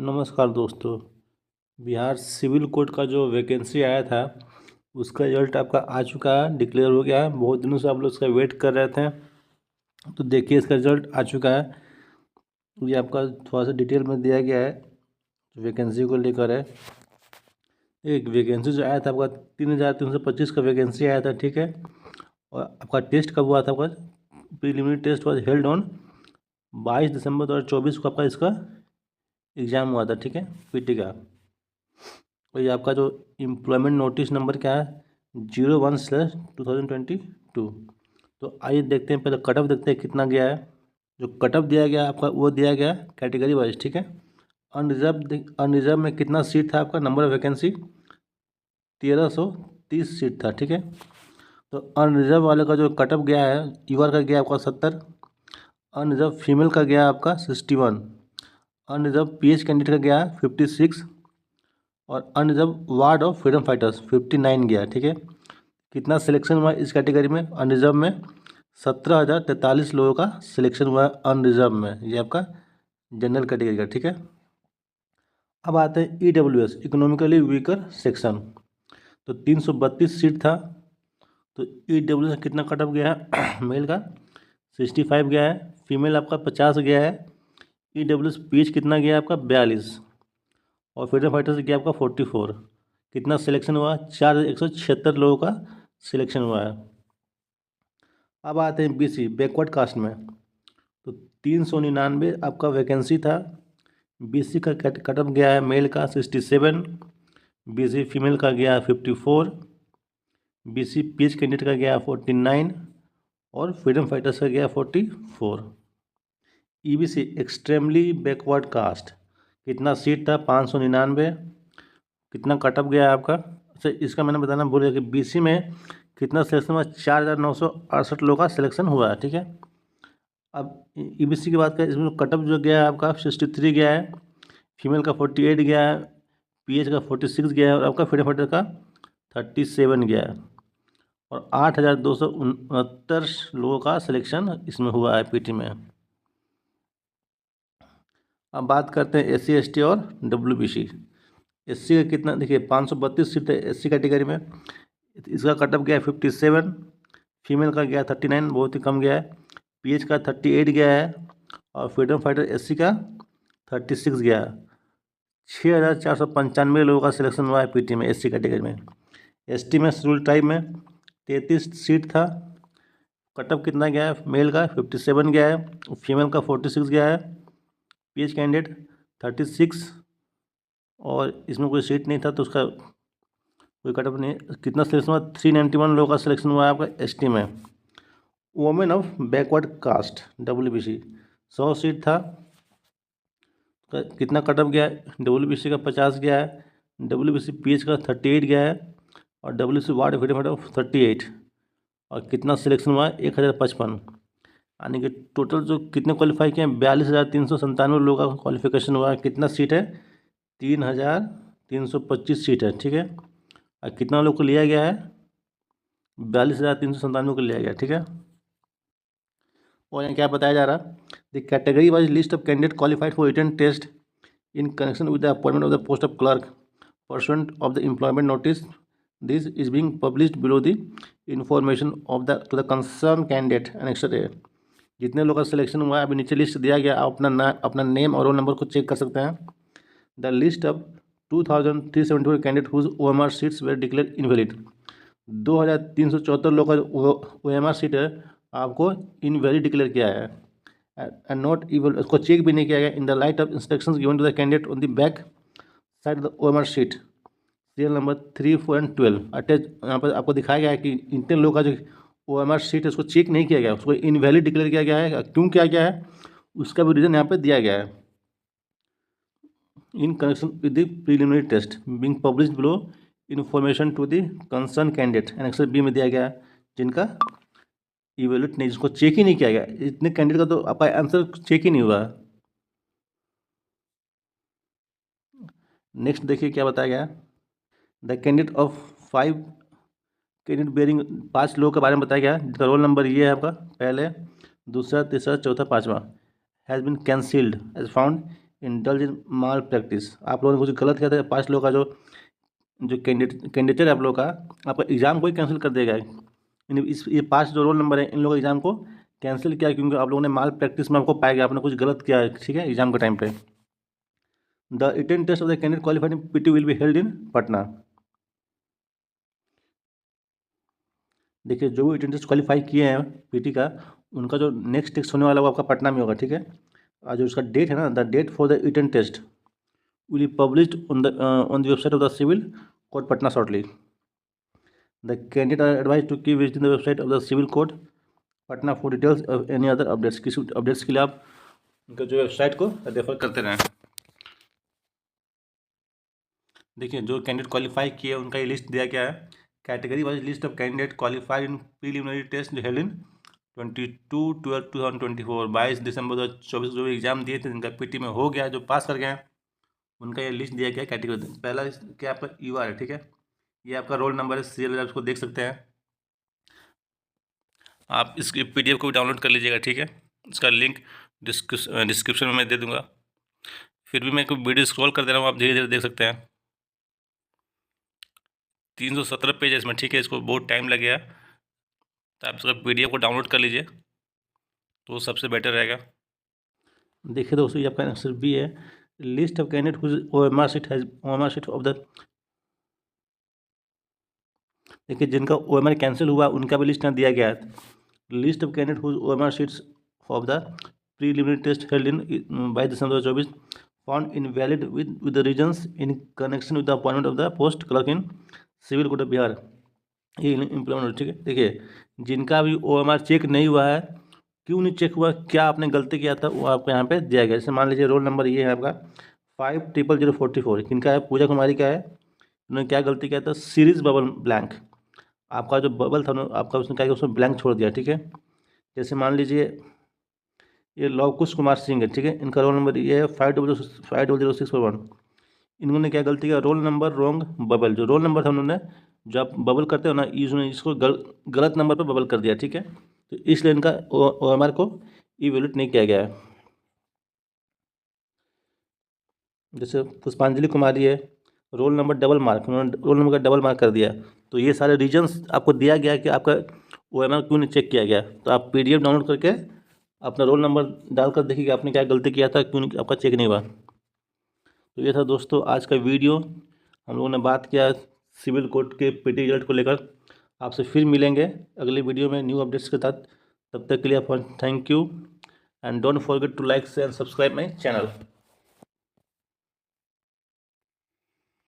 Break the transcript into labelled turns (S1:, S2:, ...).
S1: नमस्कार दोस्तों। Bihar civil court का जो वैकेंसी आया था उसका रिजल्ट आपका आ चुका है, डिक्लेयर हो गया है। बहुत दिनों से आप लोग इसका वेट कर रहे थे, तो देखिए इसका रिजल्ट आ चुका है। ये आपका थोड़ा सा डिटेल में दिया गया है, वैकेंसी को लेकर है। एक वैकेंसी जो आया था आपका 3,325 का वैकेंसी आया था, ठीक है। और आपका टेस्ट कब हुआ था? आपका preliminary test was held on 22 December 2024 को आपका इसका एग्ज़ाम हुआ था, ठीक है, पीटी का। और ये आपका जो एम्प्लॉयमेंट नोटिस नंबर क्या है, 01/2022। तो आइए देखते हैं, पहले कट ऑफ देखते हैं कितना गया है। जो कट ऑफ दिया गया आपका वो दिया गया कैटेगरी वाइज, ठीक है। अनरिजर्व में कितना सीट था आपका, नंबर ऑफ वैकेंसी 1330 सीट था, ठीक है। तो अनरिजर्व वाले का जो कट ऑफ गया है, यूआर का गया आपका 70, अनरिजर्व फीमेल का गया आपका 61, अनरिजर्व पीएच कैंडिडेट का गया 56 और unreserved ward of freedom fighters 59 गया, ठीक है। कितना सिलेक्शन हुआ इस कैटेगरी में? अनरिजर्व में 17,043 लोगों का सिलेक्शन हुआ है अनरिजर्व में, ये आपका जनरल कैटेगरी का, ठीक है। अब आते हैं ईडब्ल्यूएस, इकोनॉमिकली वीकर सेक्शन। तो 332 सीट था। तो ईडब्ल्यूएस कितना कट ऑफ गया है? मेल का 65 गया है, फीमेल आपका 50 गया है। ईडब्ल्यूएस पीएच कितना गया है आपका 42 और फ्रीडम फाइटर्स गया आपका 44। कितना सिलेक्शन हुआ? 4,176 लोगों का सिलेक्शन हुआ है। अब आते हैं बीसी, बैकवर्ड कास्ट में। तो 399 आपका वैकेंसी था। बीसी का कट ऑफ गया है मेल का 67, बीसी फीमेल का गया 54, बीसी पीएच कैंडिडेट का गया 49 और फ्रीडम फाइटर्स का गया 44। ईबीसी एक्सट्रीमली बैकवर्ड कास्ट, कितना सीट था? 599। कितना कट ऑफ गया है आपका? अच्छा, इसका मैंने बताना भूल गया कि बीसी में कितना सिलेक्शन हुआ? 4,968 लोगों का सिलेक्शन हुआ है, ठीक है। अब ईबीसी की बात करें, इसमें कट ऑफ जो गया है आपका 63 गया है, फीमेल का 48 गया है, पीएच का 46 गया है और आपका फ्रीडम फाइटर का 37 गया है। और 8,269 लोगों का सिलेक्शन इसमें हुआ है पीटी में। अब बात करते हैं एससी एसटी और डब्ल्यूबीसी। एससी का कितना, देखिए 532 सीट है एससी कैटेगरी में। इसका कट ऑफ गया है 57, फीमेल का गया 39, बहुत ही कम गया है। पीएच का 38 गया है और फ्रीडम फाइटर एससी का 36 गया है। 6,495 लोगों का सिलेक्शन हुआ है पीटी में एससी कैटेगरी में। एसटी में शेड्यूल ट्राइब में 33 सीट था। कट ऑफ कितना गया है? मेल का 57 गया है, फीमेल का 46 गया है, पीएच कैंडिडेट 36 और इसमें कोई सीट नहीं था तो उसका कोई कट ऑफ नहीं। कितना सिलेक्शन हुआ? 391 लोगों का सिलेक्शन हुआ है आपका एसटी में। Women of backward caste WBC 100 seat था। कितना कट ऑफ गया है? डब्ल्यूबीसी का 50 गया है, डब्ल्यूबीसी पीएच का 38 गया है और डब्ल्यूबीसी वार्ड ऑफ 38। और कितना सिलेक्शन हुआ है? 1,055। यानी कि टोटल जो कितने क्वालिफाई किए हैं, 42,397 लोगों का क्वालिफिकेशन हुआ है। कितना सीट है? 3,325 सीट है, ठीक है। और कितना लोग को लिया गया है? 42,397 को लिया गया, ठीक है। और यहाँ क्या बताया जा रहा है? The category wise list of candidate qualified for written test in connection with the appointment of the post of clerk pursuant of the employment notice. This is being published below the information of the to the concerned candidate annexed A. जितने लोगों का selection हुआ है अभी नीचे list दिया गया, आप अपना नेम और रोल नंबर को चेक कर सकते हैं। The list of 2,374 candidate whose OMR sheets were declared invalid. 2,374 लोगों का OMR सीट है आपको इनवैलिड डिक्लेयर किया है and not even उसको चेक भी नहीं किया गया। In the light of instructions given to the candidate on the back side of the OMR sheet serial number 3, 4 and 12 attach. यहाँ पर आपको दिखाया गया है कि इतने लोगों का जो OMR शीट है उसको चेक नहीं किया गया, उसको इनवैलिड डिक्लेयर किया गया है। क्यों किया गया है उसका भी रीज़न यहाँ पर दिया गया है। In connection with the preliminary test being published below information to the concern candidate annexure B में दिया गया है, जिनका इवेल्यूट नहीं, जिसको चेक ही नहीं किया गया। इतने कैंडिडेट का तो आपका आंसर चेक ही नहीं हुआ। नेक्स्ट देखिए क्या बताया गया। The candidate of 5 candidate bearing 5 लोगों के बारे में बताया गया जिनका रोल नंबर ये है आपका, पहले, दूसरा, तीसरा, चौथा, पाँचवा, has been cancelled as found indulge in malpractice, आप लोगों ने कुछ गलत किया था, 5 लोगों का जो कैंडिडेटर है आप लोगों का, आपका एग्ज़ाम को ही कैंसिल कर देगा। इस ये 5 जो रोल नंबर है इन लोगों का एग्ज़ाम को कैंसिल किया क्योंकि आप लोगों ने माल प्रैक्टिस में आपको पाया गया, आपने कुछ गलत किया है, ठीक है, एग्ज़ाम के टाइम पे। The written test of the candidate qualified in PT will be held in Patna. देखिए जो भी रिटन टेस्ट क्वालिफाई किए हैं पीटी का, उनका जो नेक्स्ट टेस्ट होने वाला है वो आपका पटना में होगा, ठीक है। और जो उसका डेट है ना, the date for the written test will be published on the website of the civil court Patna shortly. The candidate are advised to keep visiting the website of the civil court Patna for details of any other updates. किसी updates के लिए आप उनके जो website को refer करते रहें। देखिए जो कैंडिडेट क्वालिफाई किए उनका ये लिस्ट दिया गया है, category wise list of candidate qualified in preliminary test held in 22/12/2024, 22 December 2024 जो एग्जाम दिए थे जिनका पीटी में हो गया, जो पास कर गए हैं उनका ये लिस्ट दिया गया कैटेगरी। पहला क्या आपका यूआर है, ठीक है, ये आपका रोल नंबर है, सीरियल आप इसको देख सकते हैं। आप इसकी पीडीएफ को भी डाउनलोड कर लीजिएगा, ठीक है, इसका लिंक डिस्क्रिप्शन में मैं दे दूंगा। फिर भी मैं कोई वीडियो स्क्रॉल कर दे रहा हूँ, आप धीरे धीरे देख सकते हैं। 317 पेज है इसमें, ठीक है, इसको बहुत टाइम लगेगा, तो आप इसका पीडीएफ को डाउनलोड कर लीजिए तो सबसे बेटर रहेगा। देखिए दोस्तों ये आपका आंसर बी है, list of candidate whose OMR sheet of the, देखिए जिनका ओएमआर कैंसिल हुआ उनका भी लिस्ट यहाँ दिया गया है। List of candidate whose OMR sheets of the preliminary test held in 22 December 2024 found invalid with the reasons in connection with the appointment of the post clerk in civil court of Bihar, ये implement, ठीक है। देखिए जिनका भी OMR check नहीं हुआ है, क्यों नहीं चेक हुआ, क्या आपने गलती किया था, वो आपको यहाँ पे दिया गया। जैसे मान लीजिए रोल नंबर ये है आपका 50044, किनका है, पूजा कुमारी का है, उन्होंने क्या गलती किया था, सीरीज बबल ब्लैंक, आपका जो बबल था आपका उसने क्या किया, उसमें ब्लैंक छोड़ दिया, ठीक है। जैसे मान लीजिए ये लव कुश कुमार सिंह है, ठीक है, इनका रोल नंबर ये है 500641, इन्होंने क्या गलती किया, रोल नंबर रॉन्ग बबल, जो रोल नंबर था उन्होंने, जो आप बबल करते हो ना, इसको गलत नंबर पर बबल कर दिया, ठीक है, तो इसलिए इनका ओएमआर को इवैल्यूएट नहीं किया गया है। जैसे पुष्पांजलि कुमारी है, रोल नंबर डबल मार्क, उन्होंने रोल नंबर का डबल मार्क कर दिया, तो ये सारे रीजंस आपको दिया गया कि आपका ओएमआर क्यों नहीं चेक किया गया। तो आप पीडीएफ डाउनलोड करके अपना रोल नंबर डालकर देखिए कि आपने क्या गलती किया था, क्यों आपका चेक नहीं हुआ। तो ये था दोस्तों आज का वीडियो, हम लोगों ने बात किया सिविल कोर्ट के पीटी रिजल्ट को लेकर। आपसे फिर मिलेंगे अगले वीडियो में न्यू अपडेट्स के साथ, तब तक के लिए thank you and don't forget to like share and subscribe my channel.